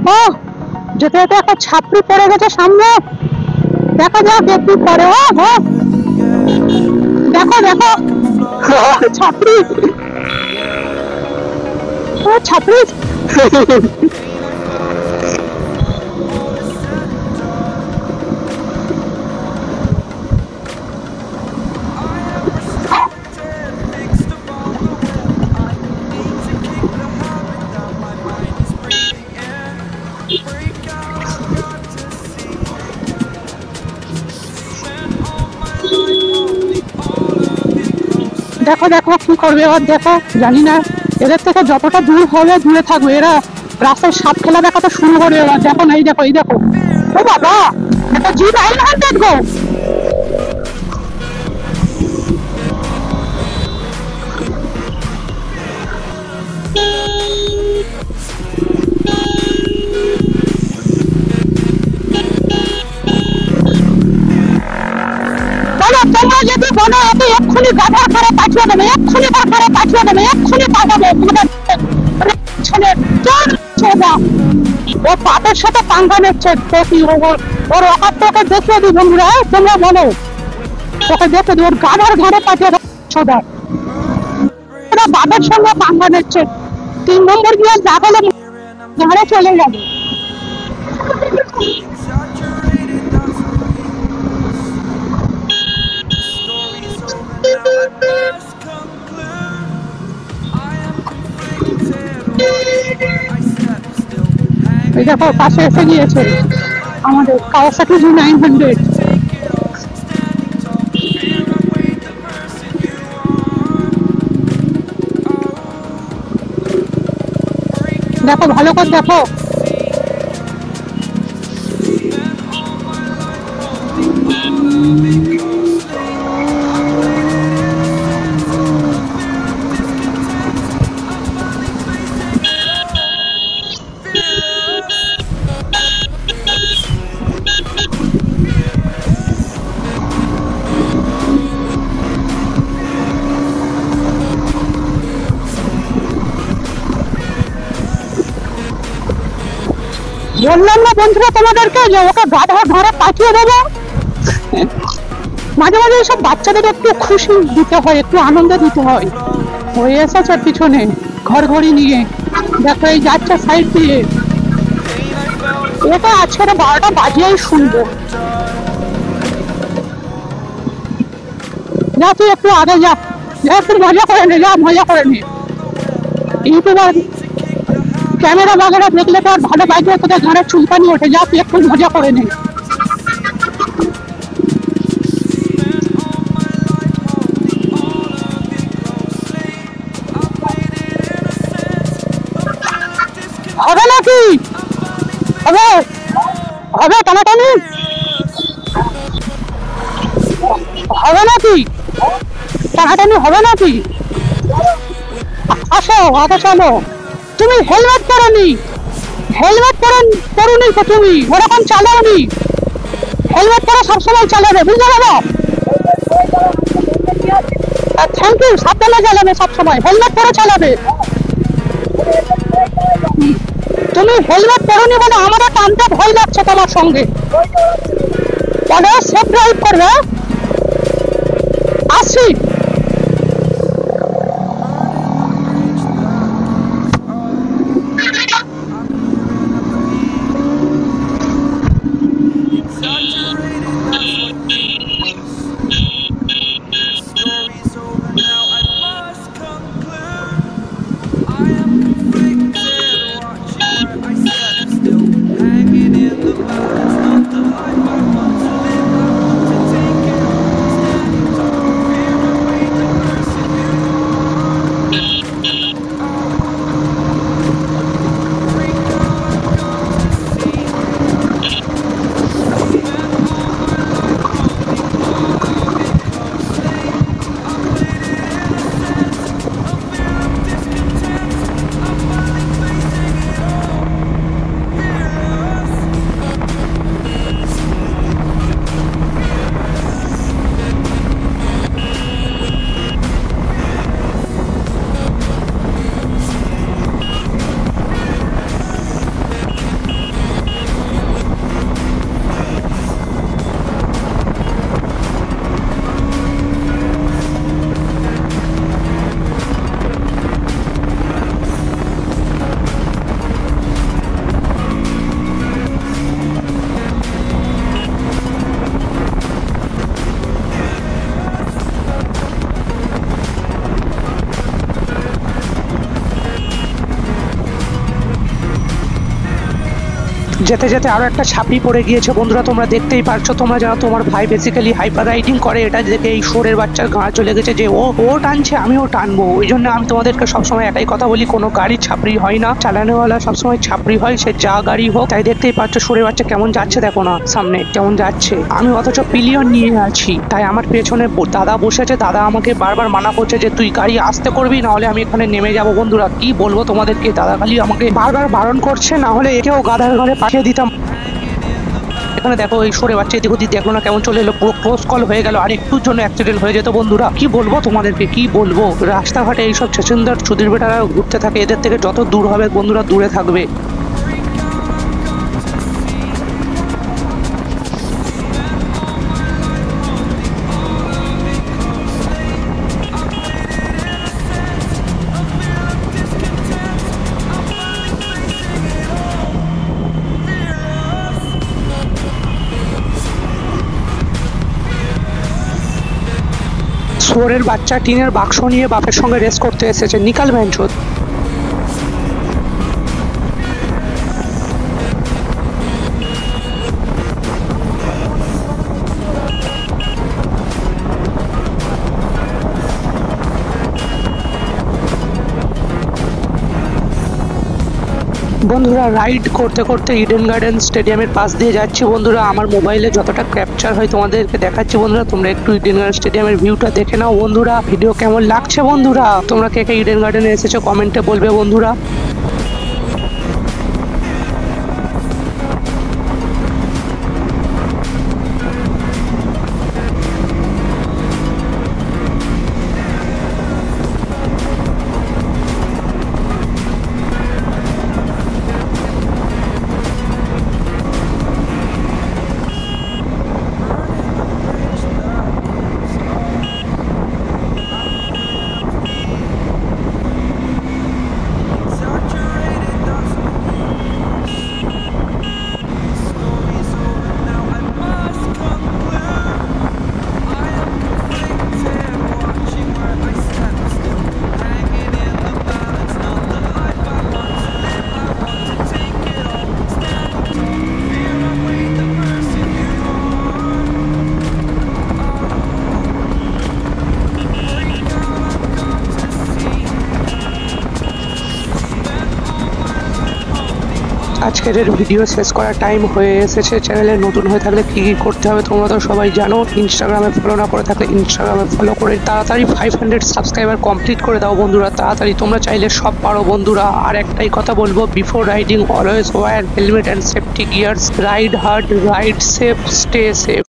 দেখো যেতে যেতে একটা ছাত্রী পড়ে গেছে সামনে, দেখা যাক একটু পরে। দেখো দেখো ছাত্রী, ছাত্রী দেখো দেখো কি করবে এবার, দেখো জানি না। এদের থেকে যতটা দূর হবে দূরে থাকবে, এরা রাস্তায় সাপ খেলা দেখাতে শুরু করবে এবার। দেখো না, এই দেখো এই দেখো, ও বাবা এটা জিপ 900 গো। তোমরা যদি বলো এত এক্ষুনি গাধার ঘরে পাঠিয়ে দেবে, এক্ষুনি তার ঘরে পাঠিয়ে দেবে, এক্ষুনি পাঠাবে ও পাপের সাথে পাঙ্গা নিচ্ছে। ওর অকাত্মকে দেখিয়ে দিই বন্ধুরা, তোমরা বলো ওকে দেখে দিই, ওর গাধার ঘরে পাঠিয়ে দেবে। ওরা বাপের সঙ্গে পাঙ্গা নিচ্ছে, 3 নম্বর গিয়ে দেখালে ঘরে চলে যাবে। এই দেখো পাশে এসে গিয়েছে আমাদের কাওয়াসাকি G900। দেখো ভালো করে দেখো, বললাম না বন্ধুরা তোমাদেরকে যে ওকে গাধার ঘরে পাঠিয়ে দেবো। মাঝে মাঝে এইসব বাচ্চাদের একটু খুশি দিতে হয়, একটু আনন্দ দিতে হয়। ওই এসেছে পিছনে ঘর ঘড়ি নিয়ে, দেখো এই যাচ্ছে সাইড দিয়ে। এটা আজকে 12টা বাজিয়েই শুনবো। যা তুই একটু আগে যা, একটু মজা করে নে, যা মজা করে নে। ইউটিউবার ক্যামেরা বাগেরা দেখলে তো আর ভালো বাজবে, তোদের ঘরে চুলকানি ওঠে। যা তুই একটু মজা করে নে। হবে নাকি? হবে হবে টানাটানি হবে নাকি? টানাটানি হবে নাকি? আসো আগে চলো। তুমি হেলমেট পরোনি, হেলমেট পরোনি তো তুমি, ওরকম চালাওনি। হেলমেট পরে সবসময় চালাবে, বুঝতে পারো? Thank you. সাবধানে চালাবে সবসময়, হেলমেট পরে চালাবে। তুমি হেলমেট পরোনি বলে আমারও টানতে ভয় লাগছে তোমার সঙ্গে। তাহলে সেফ ড্রাইভ করবে। আসছি। যেতে যেতে আরো একটা ছাপড়ি পড়ে গিয়েছে বন্ধুরা, তোমরা দেখতেই পারছো। তোমরা জানো তোমার ভাই বেসিক্যালি হাইপার রাইডিং করে, এটা দেখে এই শোরের বাচ্চার গাঁ চলে গেছে যে ও টানছে আমিও টানবো। ওই জন্য আমি তোমাদেরকে সবসময় একটাই কথা বলি, কোনো গাড়ি ছাপড়ি হয় না, চালানোওয়ালা সবসময় ছাপড়ি হয়, সে যা গাড়ি হোক। তাই দেখতেই পাচ্ছ শোরের বাচ্চা কেমন যাচ্ছে, দেখো না সামনে কেমন যাচ্ছে। আমি অথচ পিলিয়ন নিয়ে আছি, তাই আমার পেছনে দাদা বসেছে। দাদা আমাকে বারবার মানা করছে যে তুই গাড়ি আসতে করবি, না হলে আমি এখানে নেমে যাবো। বন্ধুরা কি বলবো তোমাদেরকে, দাদা খালি আমাকে বারবার বারণ করছে, না হলে একেও গাধার ঘরে পাঠিয়ে দিতাম। এখানে দেখো এই সরে বাচ্চা এদিক ওদিক দেখলো না কেমন চলে এলো, পুরো ক্লোজ কল হয়ে গেল, আর একটুর জন্য অ্যাক্সিডেন্ট হয়ে যেত। বন্ধুরা কি বলবো তোমাদেরকে, কি বলবো। রাস্তাঘাটে এইসব ছেচুন্দার চুদির বেটারা ঘুরতে থাকে, এদের থেকে যত দূর হবে বন্ধুরা দূরে থাকবে। শুয়োরের বাচ্চা টিনের বাক্স নিয়ে বাপের সঙ্গে রেস করতে এসেছে, নিকাল ভ্যানচোদ। বন্ধুরা রাইড করতে করতে ইডেন গার্ডেন স্টেডিয়ামের পাশ দিয়ে যাচ্ছি বন্ধুরা। আমার মোবাইলে যতটা ক্যাপচার হয় তোমাদেরকে দেখাচ্ছি বন্ধুরা, তোমরা একটু ইডেন গার্ডেন স্টেডিয়ামের ভিউটা দেখে নাও বন্ধুরা। ভিডিও কেমন লাগছে বন্ধুরা, তোমরা কে কে ইডেন গার্ডেনে এসেছো কমেন্টে বলবে বন্ধুরা। আজকের ভিডিও শেষ করার টাইম হয়ে এসেছে। চ্যানেলে নতুন হয়ে থাকলে কি কি করতে হবে তোমরা তো সবাই জানো। ইনস্টাগ্রামে ফলো না করে থাকলে ইনস্টাগ্রামে ফলো করে তাড়াতাড়ি 500 সাবস্ক্রাইবার কমপ্লিট করে দাও বন্ধুরা, তাড়াতাড়ি। তোমরা চাইলে সব পারো বন্ধুরা। আর একটাই কথা বলবো, before riding always wear helmet and safety gears. Ride hard, ride safe, stay safe.